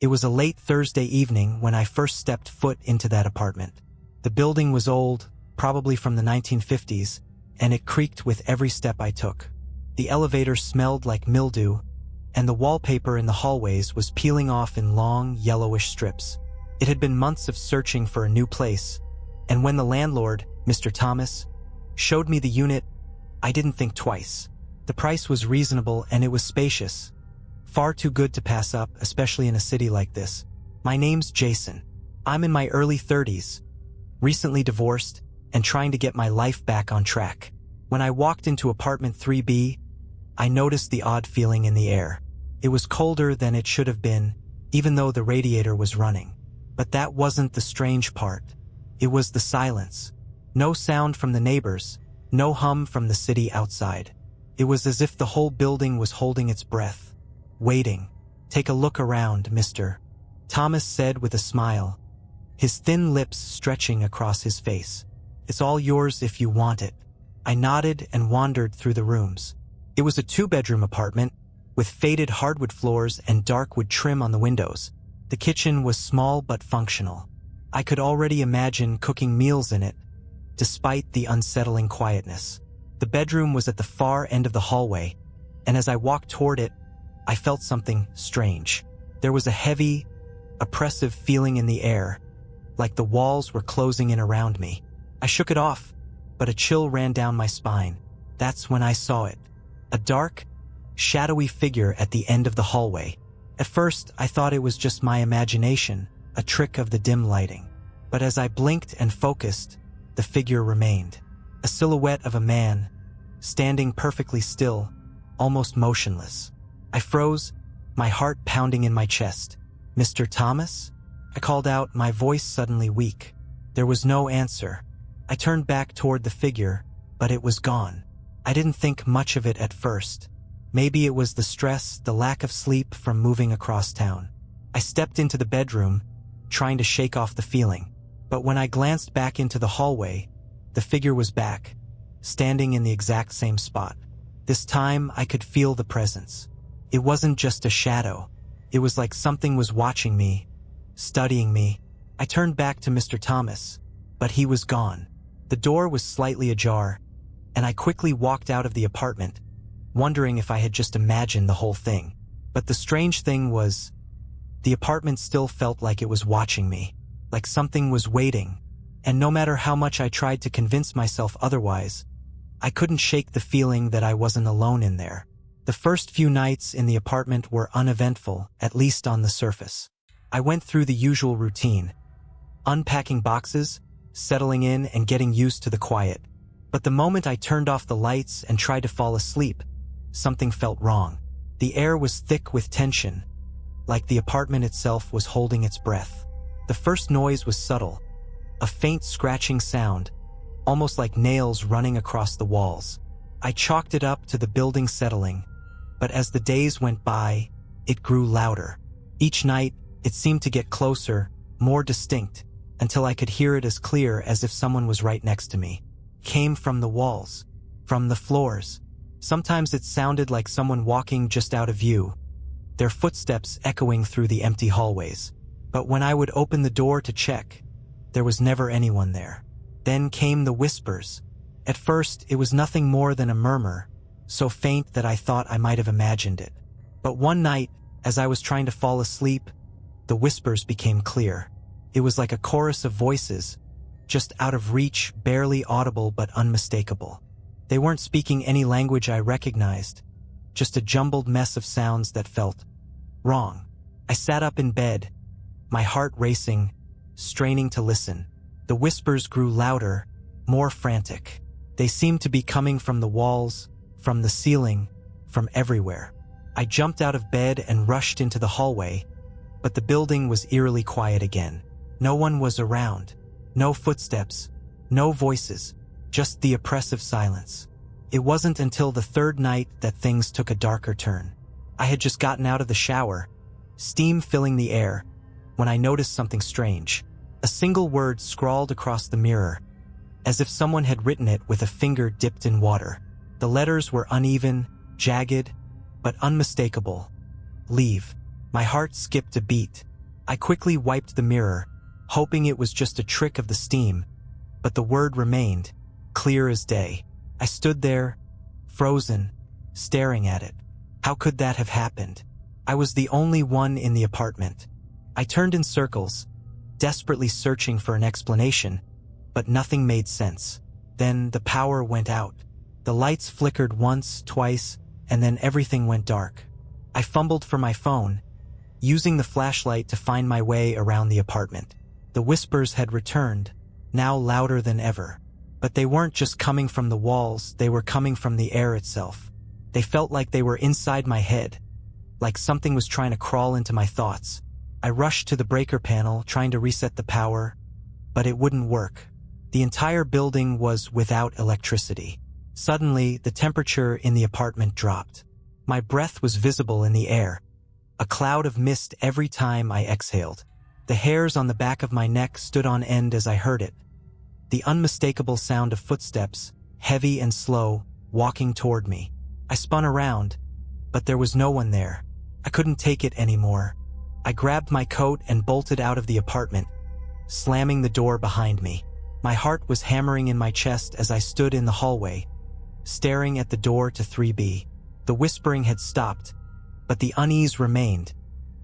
It was a late Thursday evening when I first stepped foot into that apartment. The building was old, probably from the 1950s, and it creaked with every step I took. The elevator smelled like mildew, and the wallpaper in the hallways was peeling off in long, yellowish strips. It had been months of searching for a new place, and when the landlord, Mr. Thomas, showed me the unit, I didn't think twice. The price was reasonable and it was spacious. Far too good to pass up, especially in a city like this. My name's Jason. I'm in my early 30s, recently divorced, and trying to get my life back on track. When I walked into apartment 3B, I noticed the odd feeling in the air. It was colder than it should have been, even though the radiator was running. But that wasn't the strange part. It was the silence. No sound from the neighbors, no hum from the city outside. It was as if the whole building was holding its breath, waiting. "Take a look around, Mr. Thomas said with a smile, his thin lips stretching across his face. "It's all yours if you want it." I nodded and wandered through the rooms. It was a 2-bedroom apartment, with faded hardwood floors and dark wood trim on the windows. The kitchen was small but functional. I could already imagine cooking meals in it, despite the unsettling quietness. The bedroom was at the far end of the hallway, and as I walked toward it, I felt something strange. There was a heavy, oppressive feeling in the air, like the walls were closing in around me. I shook it off, but a chill ran down my spine. That's when I saw it. A dark, shadowy figure at the end of the hallway. At first, I thought it was just my imagination, a trick of the dim lighting. But as I blinked and focused, the figure remained. A silhouette of a man, standing perfectly still, almost motionless. I froze, my heart pounding in my chest. "Mr. Thomas?" I called out, my voice suddenly weak. There was no answer. I turned back toward the figure, but it was gone. I didn't think much of it at first. Maybe it was the stress, the lack of sleep from moving across town. I stepped into the bedroom, trying to shake off the feeling. But when I glanced back into the hallway, the figure was back, standing in the exact same spot. This time, I could feel the presence. It wasn't just a shadow. It was like something was watching me, studying me. I turned back to Mr. Thomas, but he was gone. The door was slightly ajar, and I quickly walked out of the apartment, wondering if I had just imagined the whole thing. But the strange thing was, the apartment still felt like it was watching me, like something was waiting, and no matter how much I tried to convince myself otherwise, I couldn't shake the feeling that I wasn't alone in there. The first few nights in the apartment were uneventful, at least on the surface. I went through the usual routine, unpacking boxes, settling in, and getting used to the quiet. But the moment I turned off the lights and tried to fall asleep, something felt wrong. The air was thick with tension, like the apartment itself was holding its breath. The first noise was subtle, a faint scratching sound, almost like nails running across the walls. I chalked it up to the building settling, but as the days went by, it grew louder. Each night, it seemed to get closer, more distinct, until I could hear it as clear as if someone was right next to me. It came from the walls, from the floors. Sometimes it sounded like someone walking just out of view, their footsteps echoing through the empty hallways. But when I would open the door to check, there was never anyone there. Then came the whispers. At first, it was nothing more than a murmur, so faint that I thought I might have imagined it. But one night, as I was trying to fall asleep, the whispers became clear. It was like a chorus of voices, just out of reach, barely audible but unmistakable. They weren't speaking any language I recognized, just a jumbled mess of sounds that felt wrong. I sat up in bed, my heart racing, straining to listen. The whispers grew louder, more frantic. They seemed to be coming from the walls, from the ceiling, from everywhere. I jumped out of bed and rushed into the hallway, but the building was eerily quiet again. No one was around. No footsteps, no voices, just the oppressive silence. It wasn't until the third night that things took a darker turn. I had just gotten out of the shower, steam filling the air, when I noticed something strange. A single word scrawled across the mirror, as if someone had written it with a finger dipped in water. The letters were uneven, jagged, but unmistakable. Leave. My heart skipped a beat. I quickly wiped the mirror, hoping it was just a trick of the steam, but the word remained, clear as day. I stood there, frozen, staring at it. How could that have happened? I was the only one in the apartment. I turned in circles, desperately searching for an explanation, but nothing made sense. Then the power went out. The lights flickered once, twice, and then everything went dark. I fumbled for my phone, using the flashlight to find my way around the apartment. The whispers had returned, now louder than ever. But they weren't just coming from the walls, they were coming from the air itself. They felt like they were inside my head, like something was trying to crawl into my thoughts. I rushed to the breaker panel, trying to reset the power, but it wouldn't work. The entire building was without electricity. Suddenly, the temperature in the apartment dropped. My breath was visible in the air, a cloud of mist every time I exhaled. The hairs on the back of my neck stood on end as I heard it. The unmistakable sound of footsteps, heavy and slow, walking toward me. I spun around, but there was no one there. I couldn't take it anymore. I grabbed my coat and bolted out of the apartment, slamming the door behind me. My heart was hammering in my chest as I stood in the hallway, staring at the door to 3B. The whispering had stopped, but the unease remained,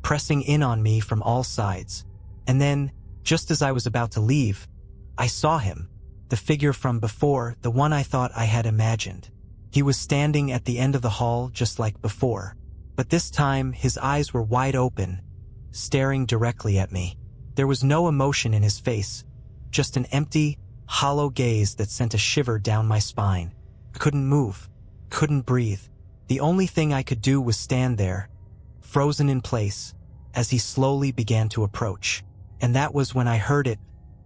pressing in on me from all sides. And then, just as I was about to leave, I saw him, the figure from before, the one I thought I had imagined. He was standing at the end of the hall just like before, but this time his eyes were wide open, staring directly at me. There was no emotion in his face, just an empty, hollow gaze that sent a shiver down my spine. I couldn't move, couldn't breathe. The only thing I could do was stand there, frozen in place, as he slowly began to approach. And that was when I heard it,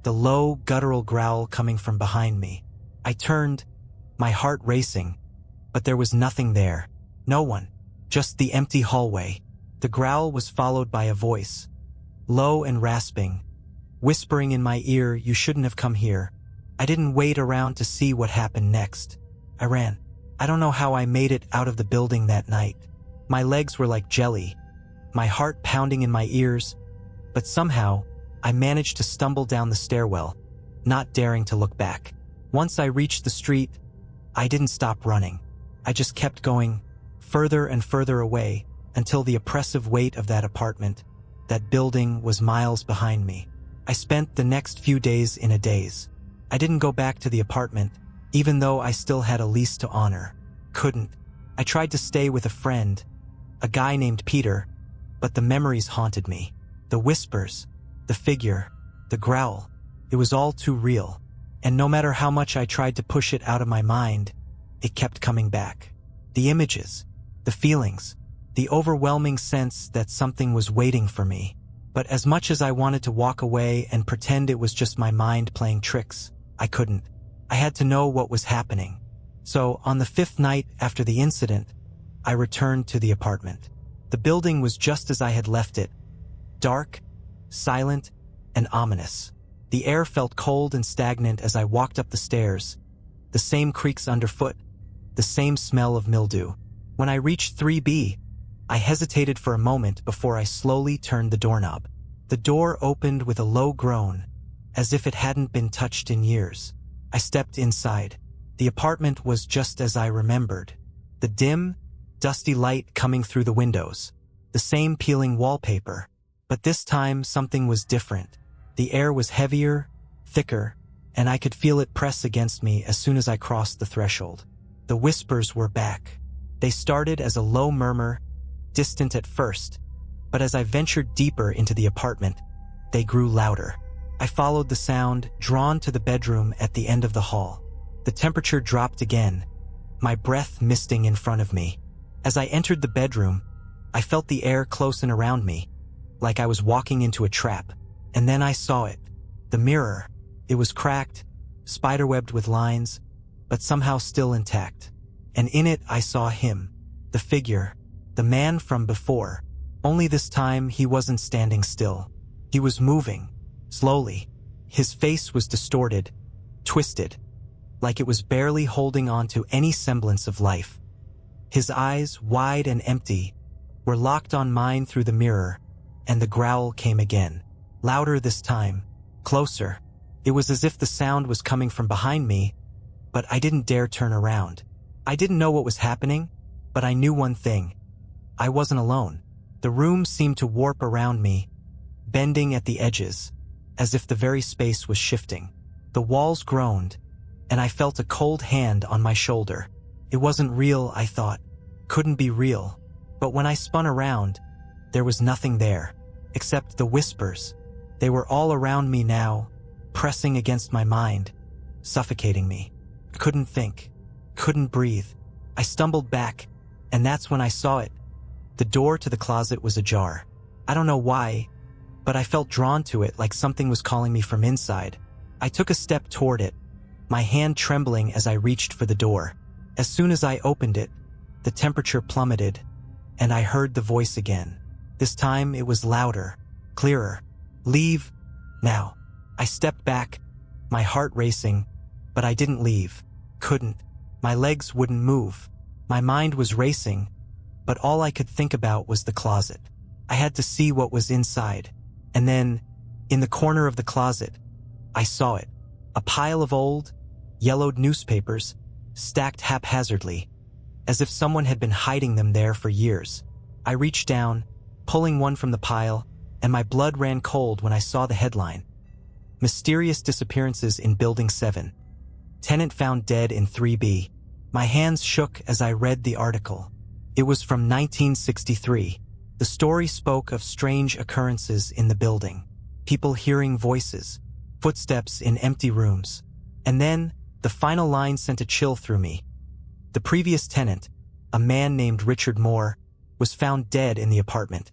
the low, guttural growl coming from behind me. I turned, my heart racing, but there was nothing there. No one, just the empty hallway. The growl was followed by a voice, low and rasping, whispering in my ear, "You shouldn't have come here." I didn't wait around to see what happened next. I ran. I don't know how I made it out of the building that night. My legs were like jelly, my heart pounding in my ears, but somehow I managed to stumble down the stairwell, not daring to look back. Once I reached the street, I didn't stop running. I just kept going, further and further away, until the oppressive weight of that apartment, that building, was miles behind me. I spent the next few days in a daze. I didn't go back to the apartment, even though I still had a lease to honor. Couldn't. I tried to stay with a friend, a guy named Peter, but the memories haunted me. The whispers, the figure, the growl, it was all too real. And no matter how much I tried to push it out of my mind, it kept coming back. The images, the feelings, the overwhelming sense that something was waiting for me. But as much as I wanted to walk away and pretend it was just my mind playing tricks, I couldn't. I had to know what was happening. So, on the 5th night after the incident, I returned to the apartment. The building was just as I had left it, dark, silent, and ominous. The air felt cold and stagnant as I walked up the stairs, the same creaks underfoot, the same smell of mildew. When I reached 3B, I hesitated for a moment before I slowly turned the doorknob. The door opened with a low groan, as if it hadn't been touched in years. I stepped inside. The apartment was just as I remembered. The dim, dusty light coming through the windows, the same peeling wallpaper. But this time something was different. The air was heavier, thicker, and I could feel it press against me as soon as I crossed the threshold. The whispers were back. They started as a low murmur, distant at first, but as I ventured deeper into the apartment, they grew louder. I followed the sound, drawn to the bedroom at the end of the hall. The temperature dropped again, my breath misting in front of me. As I entered the bedroom, I felt the air closen around me, like I was walking into a trap. And then I saw it. The mirror. It was cracked, spiderwebbed with lines, but somehow still intact. And in it I saw him, the figure, the man from before. Only this time he wasn't standing still. He was moving, slowly. His face was distorted, twisted, like it was barely holding on to any semblance of life. His eyes, wide and empty, were locked on mine through the mirror, and the growl came again. Louder this time. Closer. It was as if the sound was coming from behind me, but I didn't dare turn around. I didn't know what was happening, but I knew one thing. I wasn't alone. The room seemed to warp around me, bending at the edges, as if the very space was shifting. The walls groaned, and I felt a cold hand on my shoulder. It wasn't real, I thought. Couldn't be real. But when I spun around, there was nothing there, except the whispers. They were all around me now, pressing against my mind, suffocating me. Couldn't think. Couldn't breathe. I stumbled back, and that's when I saw it. The door to the closet was ajar. I don't know why, but I felt drawn to it like something was calling me from inside. I took a step toward it, my hand trembling as I reached for the door. As soon as I opened it, the temperature plummeted, and I heard the voice again. This time it was louder, clearer. Leave, now. I stepped back, my heart racing, but I didn't leave. Couldn't. My legs wouldn't move. My mind was racing, but all I could think about was the closet. I had to see what was inside. And then, in the corner of the closet, I saw it. A pile of old, yellowed newspapers, stacked haphazardly, as if someone had been hiding them there for years. I reached down, pulling one from the pile, and my blood ran cold when I saw the headline. Mysterious disappearances in Building 7. Tenant found dead in 3B. My hands shook as I read the article. It was from 1963. The story spoke of strange occurrences in the building. People hearing voices, footsteps in empty rooms. And then, the final line sent a chill through me. The previous tenant, a man named Richard Moore, was found dead in the apartment.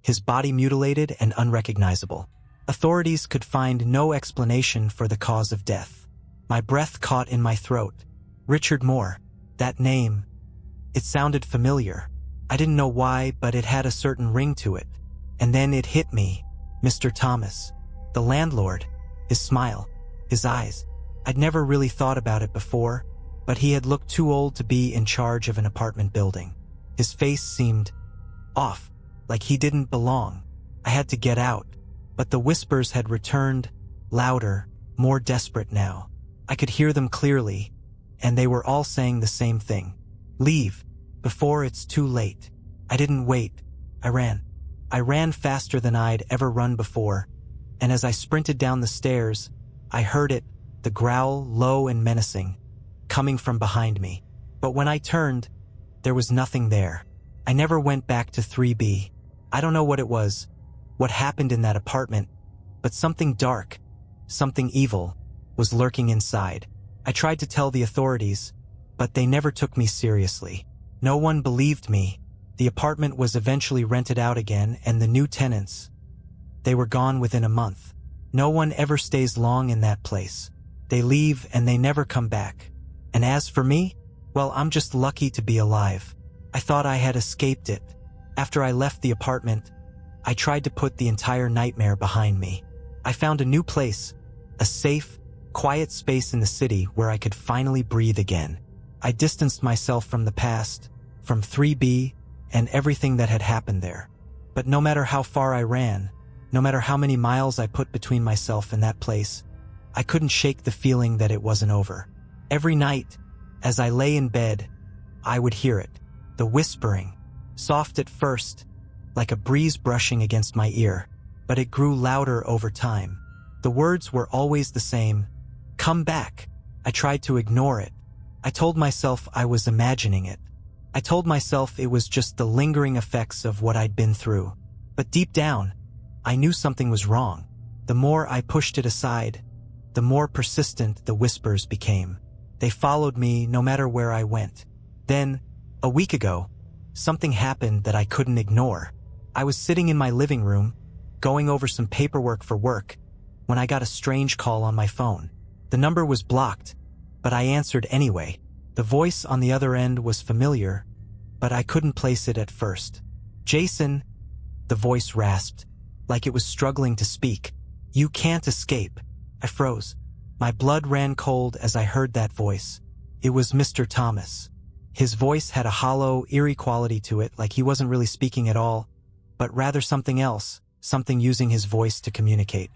His body mutilated and unrecognizable. Authorities could find no explanation for the cause of death. My breath caught in my throat. Richard Moore. That name. It sounded familiar. I didn't know why, but it had a certain ring to it. And then it hit me. Mr. Thomas. The landlord. His smile. His eyes. I'd never really thought about it before, but he had looked too old to be in charge of an apartment building. His face seemed off, like he didn't belong. I had to get out, but the whispers had returned, louder, more desperate now. I could hear them clearly, and they were all saying the same thing. Leave, before it's too late. I didn't wait. I ran. I ran faster than I'd ever run before, and as I sprinted down the stairs, I heard it, the growl low and menacing, coming from behind me. But when I turned, there was nothing there. I never went back to 3B. I don't know what it was, what happened in that apartment, but something dark, something evil, was lurking inside. I tried to tell the authorities, but they never took me seriously. No one believed me. The apartment was eventually rented out again, and the new tenants, they were gone within a month. No one ever stays long in that place. They leave and they never come back. And as for me, well, I'm just lucky to be alive. I thought I had escaped it. After I left the apartment, I tried to put the entire nightmare behind me. I found a new place, a safe, quiet space in the city where I could finally breathe again. I distanced myself from the past, from 3B, and everything that had happened there. But no matter how far I ran, no matter how many miles I put between myself and that place, I couldn't shake the feeling that it wasn't over. Every night, as I lay in bed, I would hear it, the whispering, soft at first, like a breeze brushing against my ear, but it grew louder over time. The words were always the same, come back. I tried to ignore it. I told myself I was imagining it. I told myself it was just the lingering effects of what I'd been through. But deep down, I knew something was wrong. The more I pushed it aside, the more persistent the whispers became. They followed me no matter where I went. Then, a week ago, something happened that I couldn't ignore. I was sitting in my living room, going over some paperwork for work, when I got a strange call on my phone. The number was blocked, but I answered anyway. The voice on the other end was familiar, but I couldn't place it at first. Jason, the voice rasped, like it was struggling to speak. You can't escape. I froze. My blood ran cold as I heard that voice. It was Mr. Thomas. His voice had a hollow, eerie quality to it, like he wasn't really speaking at all, but rather something else, something using his voice to communicate.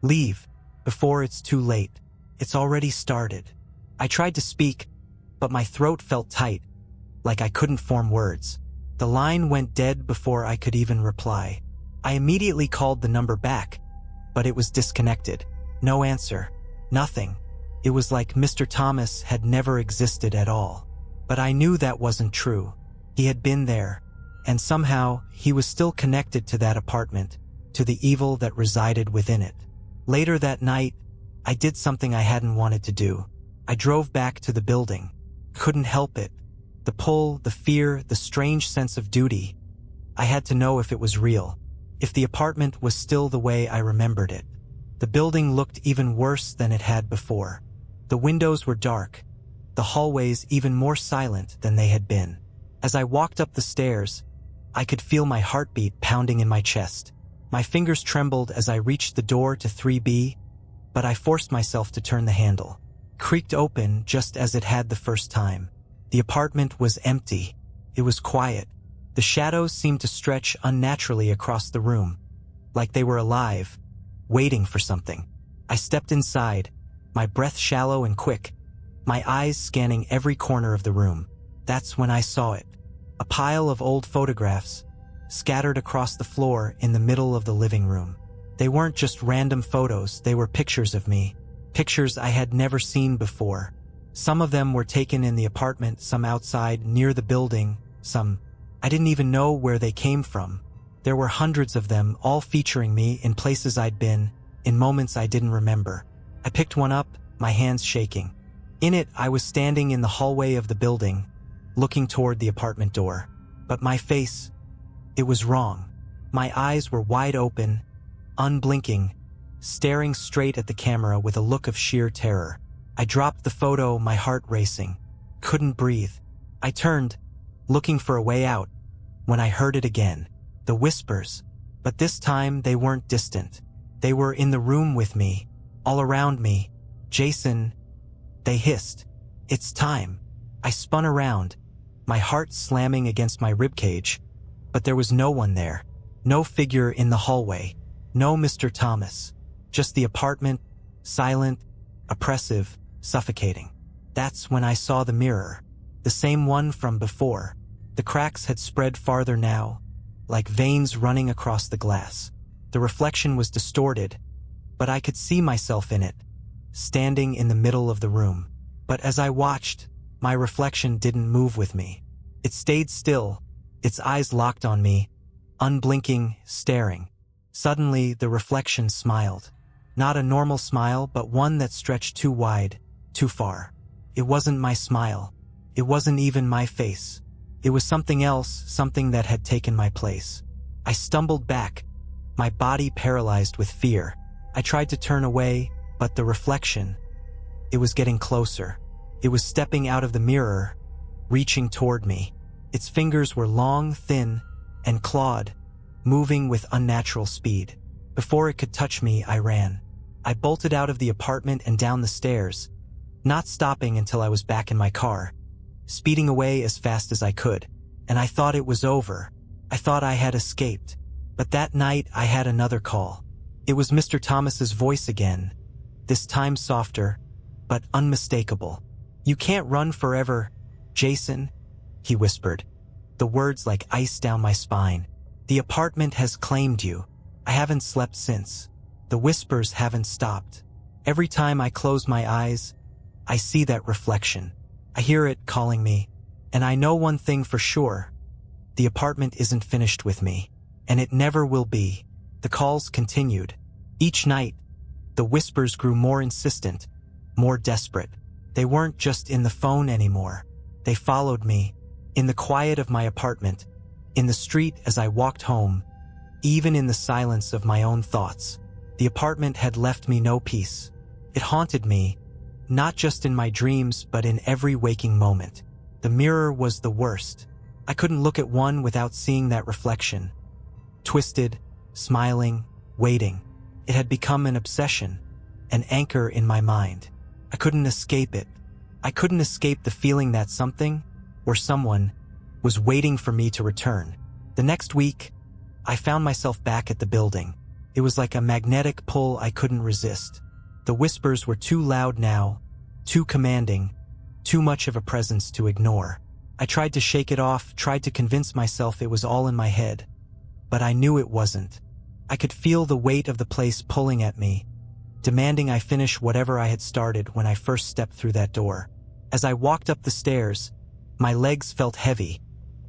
Leave, before it's too late. It's already started. I tried to speak, but my throat felt tight, like I couldn't form words. The line went dead before I could even reply. I immediately called the number back, but it was disconnected. No answer. Nothing. It was like Mr. Thomas had never existed at all. But I knew that wasn't true. He had been there, and somehow he was still connected to that apartment, to the evil that resided within it. Later that night, I did something I hadn't wanted to do. I drove back to the building. Couldn't help it. The pull, the fear, the strange sense of duty. I had to know if it was real, if the apartment was still the way I remembered it. The building looked even worse than it had before. The windows were dark, the hallways even more silent than they had been. As I walked up the stairs, I could feel my heartbeat pounding in my chest. My fingers trembled as I reached the door to 3B, but I forced myself to turn the handle. Creaked open just as it had the first time. The apartment was empty. It was quiet. The shadows seemed to stretch unnaturally across the room, like they were alive, waiting for something. I stepped inside, my breath shallow and quick, my eyes scanning every corner of the room. That's when I saw it. A pile of old photographs, scattered across the floor in the middle of the living room. They weren't just random photos, they were pictures of me. Pictures I had never seen before. Some of them were taken in the apartment, some outside, near the building, some I didn't even know where they came from. There were hundreds of them, all featuring me in places I'd been, in moments I didn't remember. I picked one up, my hands shaking. In it, I was standing in the hallway of the building, looking toward the apartment door. But my face, it was wrong. My eyes were wide open, unblinking, staring straight at the camera with a look of sheer terror. I dropped the photo, my heart racing. Couldn't breathe. I turned, looking for a way out, when I heard it again. The whispers. But this time they weren't distant. They were in the room with me, all around me. Jason, they hissed. It's time. I spun around, my heart slamming against my ribcage. But there was no one there. No figure in the hallway. No Mr. Thomas. Just the apartment, silent, oppressive, suffocating. That's when I saw the mirror. The same one from before. The cracks had spread farther now, like veins running across the glass. The reflection was distorted, but I could see myself in it, standing in the middle of the room. But as I watched, my reflection didn't move with me. It stayed still, its eyes locked on me, unblinking, staring. Suddenly, the reflection smiled. Not a normal smile, but one that stretched too wide, too far. It wasn't my smile. It wasn't even my face. It was something else, something that had taken my place. I stumbled back, my body paralyzed with fear. I tried to turn away, but the reflection, it was getting closer. It was stepping out of the mirror, reaching toward me. Its fingers were long, thin, and clawed, moving with unnatural speed. Before it could touch me, I ran. I bolted out of the apartment and down the stairs, not stopping until I was back in my car, speeding away as fast as I could. And I thought it was over. I thought I had escaped. But that night, I had another call. It was Mr. Thomas's voice again, this time softer, but unmistakable. "You can't run forever, Jason," he whispered, the words like ice down my spine. "The apartment has claimed you. I haven't slept since." The whispers haven't stopped. Every time I close my eyes, I see that reflection. I hear it calling me, and I know one thing for sure. The apartment isn't finished with me, and it never will be. The calls continued. Each night, the whispers grew more insistent, more desperate. They weren't just in the phone anymore. They followed me, in the quiet of my apartment, in the street as I walked home, even in the silence of my own thoughts. The apartment had left me no peace. It haunted me, not just in my dreams but in every waking moment. The mirror was the worst. I couldn't look at one without seeing that reflection. Twisted, smiling, waiting. It had become an obsession, an anchor in my mind. I couldn't escape it. I couldn't escape the feeling that something, or someone, was waiting for me to return. The next week, I found myself back at the building, It was like a magnetic pull I couldn't resist. The whispers were too loud now, too commanding, too much of a presence to ignore. I tried to shake it off, tried to convince myself it was all in my head. But I knew it wasn't. I could feel the weight of the place pulling at me, demanding I finish whatever I had started when I first stepped through that door. As I walked up the stairs, my legs felt heavy,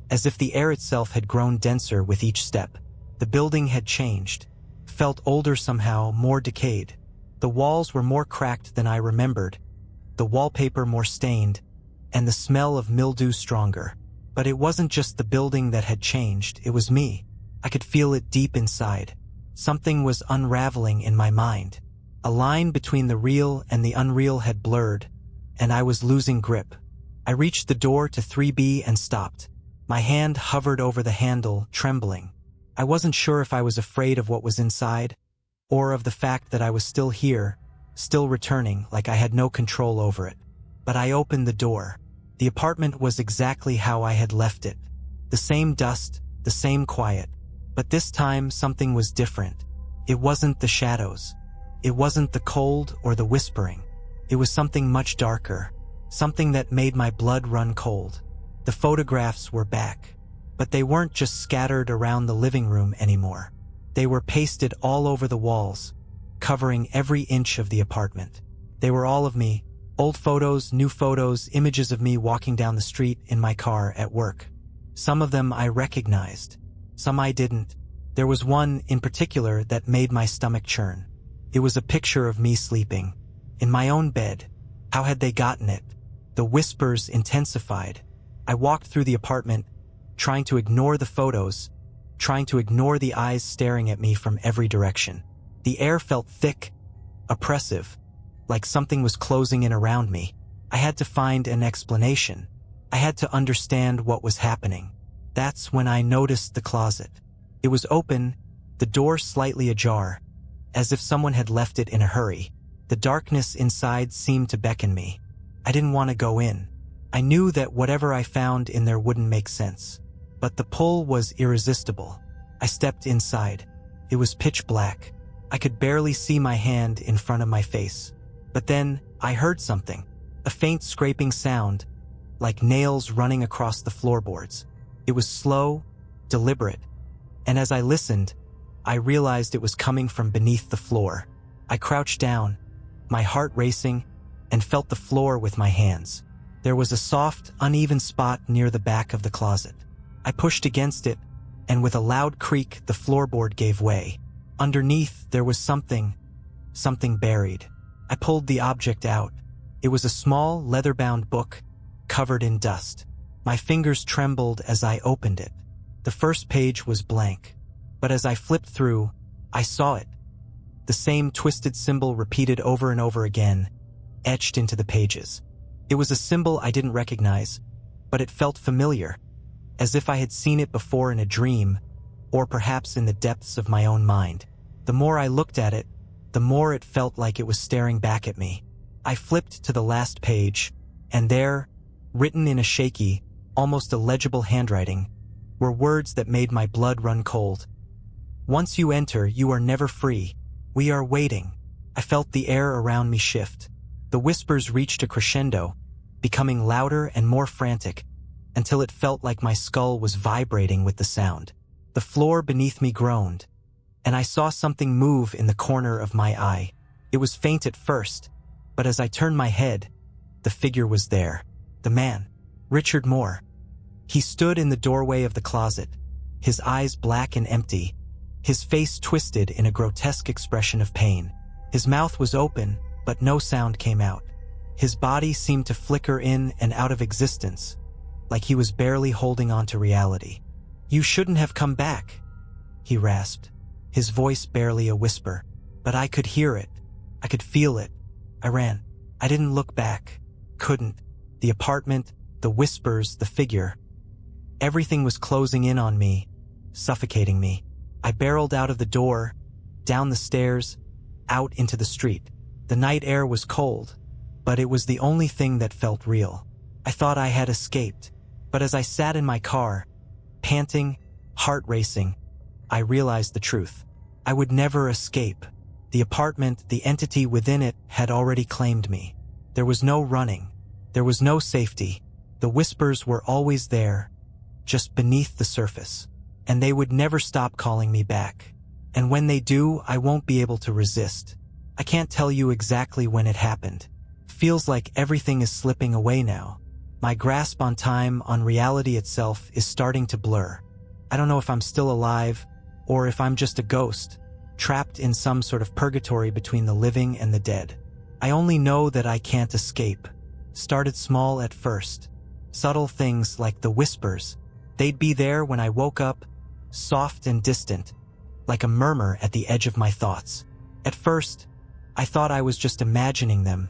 as if the air itself had grown denser with each step. The building had changed, felt older somehow, more decayed. The walls were more cracked than I remembered, the wallpaper more stained, and the smell of mildew stronger. But it wasn't just the building that had changed, it was me. I could feel it deep inside. Something was unraveling in my mind. A line between the real and the unreal had blurred, and I was losing grip. I reached the door to 3B and stopped. My hand hovered over the handle, trembling. I wasn't sure if I was afraid of what was inside, or of the fact that I was still here, still returning, like I had no control over it. But I opened the door. The apartment was exactly how I had left it. The same dust, the same quiet. But this time something was different. It wasn't the shadows. It wasn't the cold or the whispering. It was something much darker, something that made my blood run cold. The photographs were back, but they weren't just scattered around the living room anymore. They were pasted all over the walls, covering every inch of the apartment. They were all of me, old photos, new photos, images of me walking down the street, in my car, at work. Some of them I recognized, some I didn't. There was one in particular that made my stomach churn. It was a picture of me sleeping, in my own bed. How had they gotten it? The whispers intensified. I walked through the apartment, trying to ignore the photos, trying to ignore the eyes staring at me from every direction. The air felt thick, oppressive, like something was closing in around me. I had to find an explanation. I had to understand what was happening. That's when I noticed the closet. It was open, the door slightly ajar, as if someone had left it in a hurry. The darkness inside seemed to beckon me. I didn't want to go in. I knew that whatever I found in there wouldn't make sense. But the pull was irresistible. I stepped inside. It was pitch black. I could barely see my hand in front of my face. But then I heard something. A faint scraping sound, like nails running across the floorboards. It was slow, deliberate. And as I listened, I realized it was coming from beneath the floor. I crouched down, my heart racing, and felt the floor with my hands. There was a soft, uneven spot near the back of the closet. I pushed against it, and with a loud creak, the floorboard gave way. Underneath, there was something buried. I pulled the object out. It was a small, leather-bound book, covered in dust. My fingers trembled as I opened it. The first page was blank. But as I flipped through, I saw it. The same twisted symbol repeated over and over again, etched into the pages. It was a symbol I didn't recognize, but it felt familiar, as if I had seen it before in a dream, or perhaps in the depths of my own mind. The more I looked at it, the more it felt like it was staring back at me. I flipped to the last page, and there, written in a shaky, almost illegible handwriting, were words that made my blood run cold. Once you enter, you are never free. We are waiting. I felt the air around me shift. The whispers reached a crescendo, becoming louder and more frantic, until it felt like my skull was vibrating with the sound. The floor beneath me groaned, and I saw something move in the corner of my eye. It was faint at first, but as I turned my head, the figure was there. The man, Richard Moore. He stood in the doorway of the closet, his eyes black and empty, his face twisted in a grotesque expression of pain. His mouth was open, but no sound came out. His body seemed to flicker in and out of existence, like he was barely holding on to reality. "You shouldn't have come back," he rasped, his voice barely a whisper. But I could hear it. I could feel it. I ran. I didn't look back. Couldn't. The apartment, the whispers, the figure. Everything was closing in on me, suffocating me. I barreled out of the door, down the stairs, out into the street. The night air was cold, but it was the only thing that felt real. I thought I had escaped, but as I sat in my car, panting, heart racing, I realized the truth. I would never escape. The apartment, the entity within it, had already claimed me. There was no running. There was no safety. The whispers were always there, just beneath the surface. And they would never stop calling me back. And when they do, I won't be able to resist. I can't tell you exactly when it happened. Feels like everything is slipping away now. My grasp on time, on reality itself, is starting to blur. I don't know if I'm still alive, or if I'm just a ghost, trapped in some sort of purgatory between the living and the dead. I only know that I can't escape. Started small at first. Subtle things like the whispers. They'd be there when I woke up, soft and distant, like a murmur at the edge of my thoughts. At first, I thought I was just imagining them,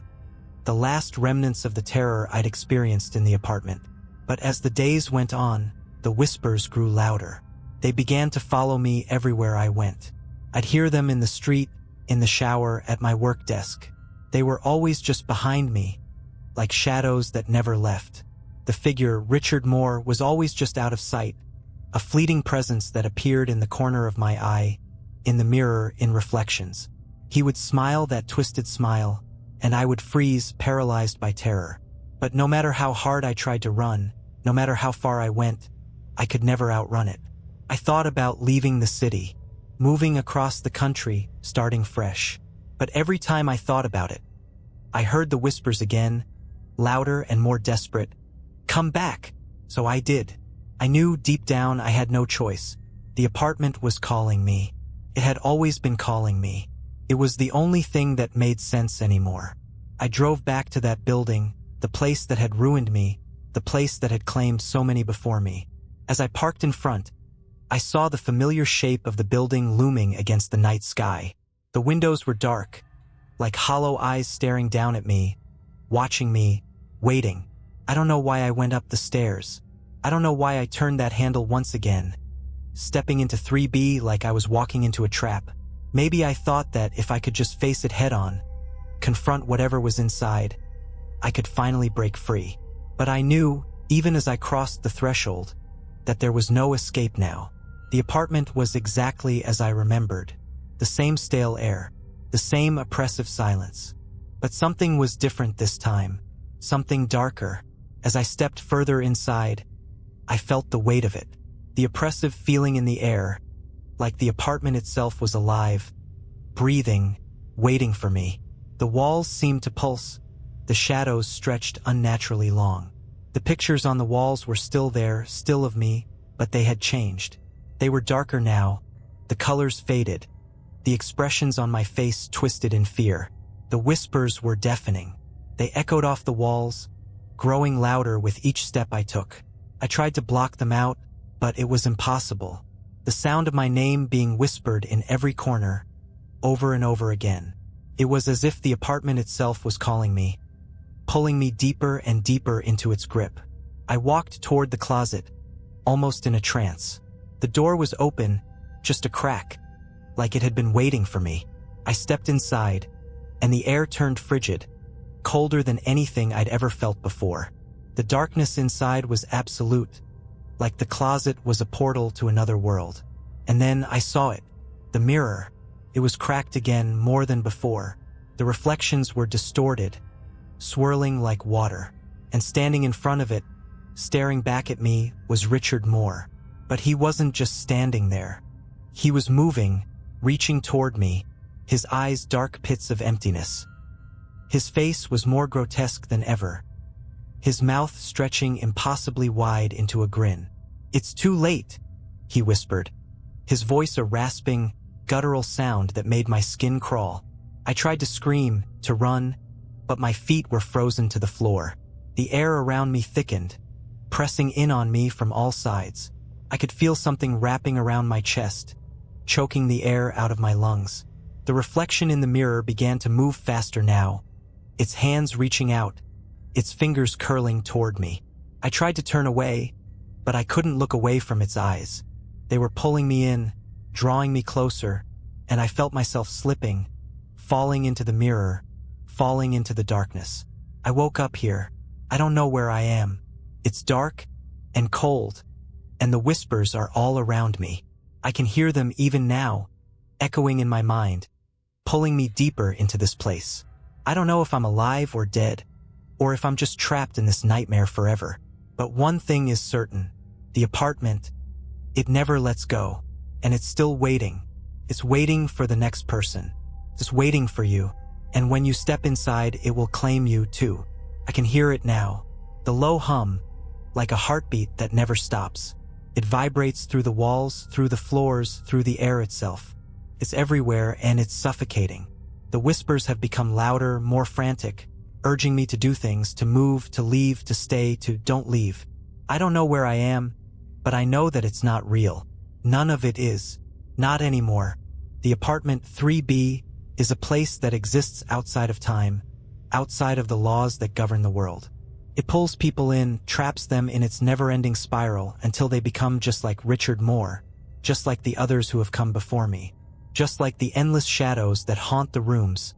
the last remnants of the terror I'd experienced in the apartment. But as the days went on, the whispers grew louder. They began to follow me everywhere I went. I'd hear them in the street, in the shower, at my work desk. They were always just behind me, like shadows that never left. The figure, Richard Moore, was always just out of sight, a fleeting presence that appeared in the corner of my eye, in the mirror, in reflections. He would smile that twisted smile, and I would freeze, paralyzed by terror. But no matter how hard I tried to run, no matter how far I went, I could never outrun it. I thought about leaving the city, moving across the country, starting fresh. But every time I thought about it, I heard the whispers again, louder and more desperate. Come back! So I did. I knew deep down I had no choice. The apartment was calling me. It had always been calling me. It was the only thing that made sense anymore. I drove back to that building, the place that had ruined me, the place that had claimed so many before me. As I parked in front, I saw the familiar shape of the building looming against the night sky. The windows were dark, like hollow eyes staring down at me, watching me, waiting. I don't know why I went up the stairs. I don't know why I turned that handle once again, stepping into 3B like I was walking into a trap. Maybe I thought that if I could just face it head on, confront whatever was inside, I could finally break free. But I knew, even as I crossed the threshold, that there was no escape now. The apartment was exactly as I remembered. The same stale air, the same oppressive silence. But something was different this time, something darker. As I stepped further inside, I felt the weight of it, the oppressive feeling in the air, like the apartment itself was alive, breathing, waiting for me. The walls seemed to pulse, the shadows stretched unnaturally long. The pictures on the walls were still there, still of me, but they had changed. They were darker now, the colors faded, the expressions on my face twisted in fear. The whispers were deafening. They echoed off the walls, growing louder with each step I took. I tried to block them out, but it was impossible. The sound of my name being whispered in every corner, over and over again. It was as if the apartment itself was calling me, pulling me deeper and deeper into its grip. I walked toward the closet, almost in a trance. The door was open, just a crack, like it had been waiting for me. I stepped inside, and the air turned frigid, colder than anything I'd ever felt before. The darkness inside was absolute, like the closet was a portal to another world. And then I saw it, the mirror. It was cracked again more than before. The reflections were distorted, swirling like water. And standing in front of it, staring back at me, was Richard Moore. But he wasn't just standing there. He was moving, reaching toward me, his eyes dark pits of emptiness. His face was more grotesque than ever, his mouth stretching impossibly wide into a grin. "It's too late," he whispered, his voice a rasping, guttural sound that made my skin crawl. I tried to scream, to run, but my feet were frozen to the floor. The air around me thickened, pressing in on me from all sides. I could feel something wrapping around my chest, choking the air out of my lungs. The reflection in the mirror began to move faster now, its hands reaching out, its fingers curling toward me. I tried to turn away, but I couldn't look away from its eyes. They were pulling me in, drawing me closer, and I felt myself slipping, falling into the mirror, falling into the darkness. I woke up here. I don't know where I am. It's dark and cold, and the whispers are all around me. I can hear them even now, echoing in my mind, pulling me deeper into this place. I don't know if I'm alive or dead, or if I'm just trapped in this nightmare forever. But one thing is certain, the apartment, it never lets go, and it's still waiting. It's waiting for the next person. It's waiting for you, and when you step inside, it will claim you too. I can hear it now, the low hum, like a heartbeat that never stops. It vibrates through the walls, through the floors, through the air itself. It's everywhere, and it's suffocating. The whispers have become louder, more frantic, urging me to do things, to move, to leave, to stay, to don't leave. I don't know where I am, but I know that it's not real. None of it is. Not anymore. The apartment 3B is a place that exists outside of time, outside of the laws that govern the world. It pulls people in, traps them in its never-ending spiral until they become just like Richard Moore, just like the others who have come before me, just like the endless shadows that haunt the rooms,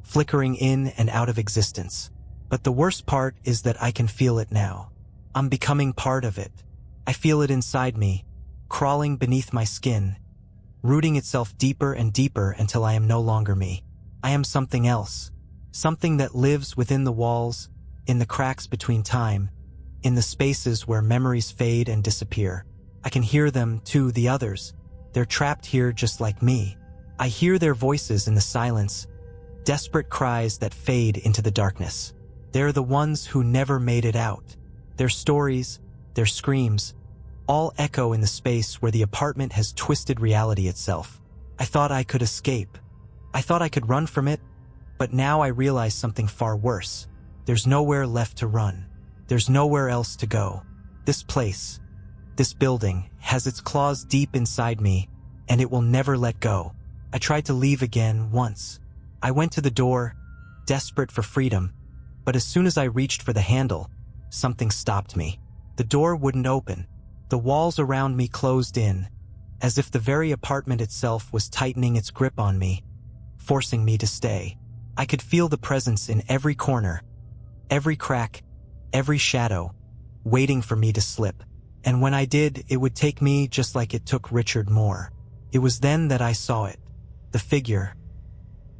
flickering in and out of existence. But the worst part is that I can feel it now. I'm becoming part of it. I feel it inside me, crawling beneath my skin, rooting itself deeper and deeper until I am no longer me. I am something else, something that lives within the walls, in the cracks between time, in the spaces where memories fade and disappear. I can hear them too, the others. They're trapped here just like me. I hear their voices in the silence, desperate cries that fade into the darkness. They're the ones who never made it out. Their stories, their screams, all echo in the space where the apartment has twisted reality itself. I thought I could escape. I thought I could run from it, but now I realize something far worse. There's nowhere left to run. There's nowhere else to go. This place, this building, has its claws deep inside me, and it will never let go. I tried to leave again once. I went to the door, desperate for freedom, but as soon as I reached for the handle, something stopped me. The door wouldn't open. The walls around me closed in, as if the very apartment itself was tightening its grip on me, forcing me to stay. I could feel the presence in every corner, every crack, every shadow, waiting for me to slip. And when I did, it would take me just like it took Richard Moore. It was then that I saw it. The figure.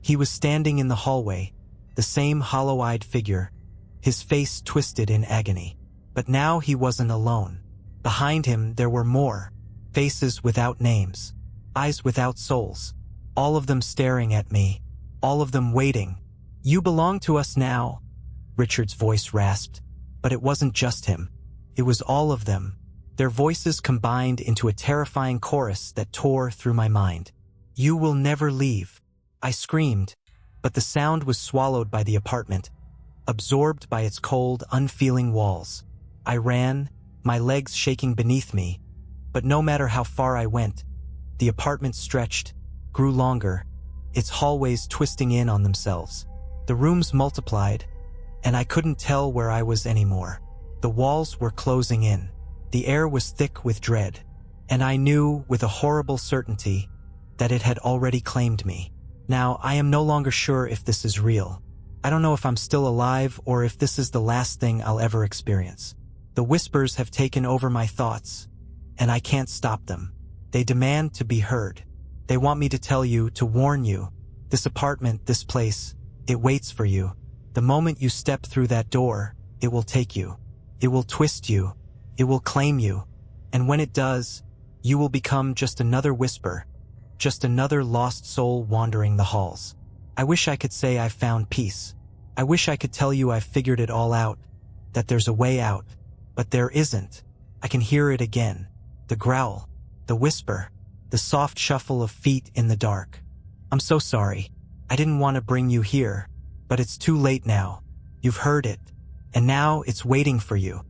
He was standing in the hallway, the same hollow-eyed figure, his face twisted in agony. But now he wasn't alone. Behind him there were more, faces without names, eyes without souls, all of them staring at me, all of them waiting. "You belong to us now," Richard's voice rasped. But it wasn't just him. It was all of them. Their voices combined into a terrifying chorus that tore through my mind. "You will never leave," I screamed, but the sound was swallowed by the apartment, absorbed by its cold, unfeeling walls. I ran, my legs shaking beneath me, but no matter how far I went, the apartment stretched, grew longer, its hallways twisting in on themselves. The rooms multiplied, and I couldn't tell where I was anymore. The walls were closing in. The air was thick with dread, and I knew with a horrible certainty that it had already claimed me. Now, I am no longer sure if this is real. I don't know if I'm still alive or if this is the last thing I'll ever experience. The whispers have taken over my thoughts, and I can't stop them. They demand to be heard. They want me to tell you, to warn you. This apartment, this place, it waits for you. The moment you step through that door, it will take you. It will twist you. It will claim you. And when it does, you will become just another whisper, just another lost soul wandering the halls. I wish I could say I've found peace. I wish I could tell you I've figured it all out, that there's a way out, but there isn't. I can hear it again. The growl, the whisper, the soft shuffle of feet in the dark. I'm so sorry. I didn't want to bring you here, but it's too late now. You've heard it, and now it's waiting for you.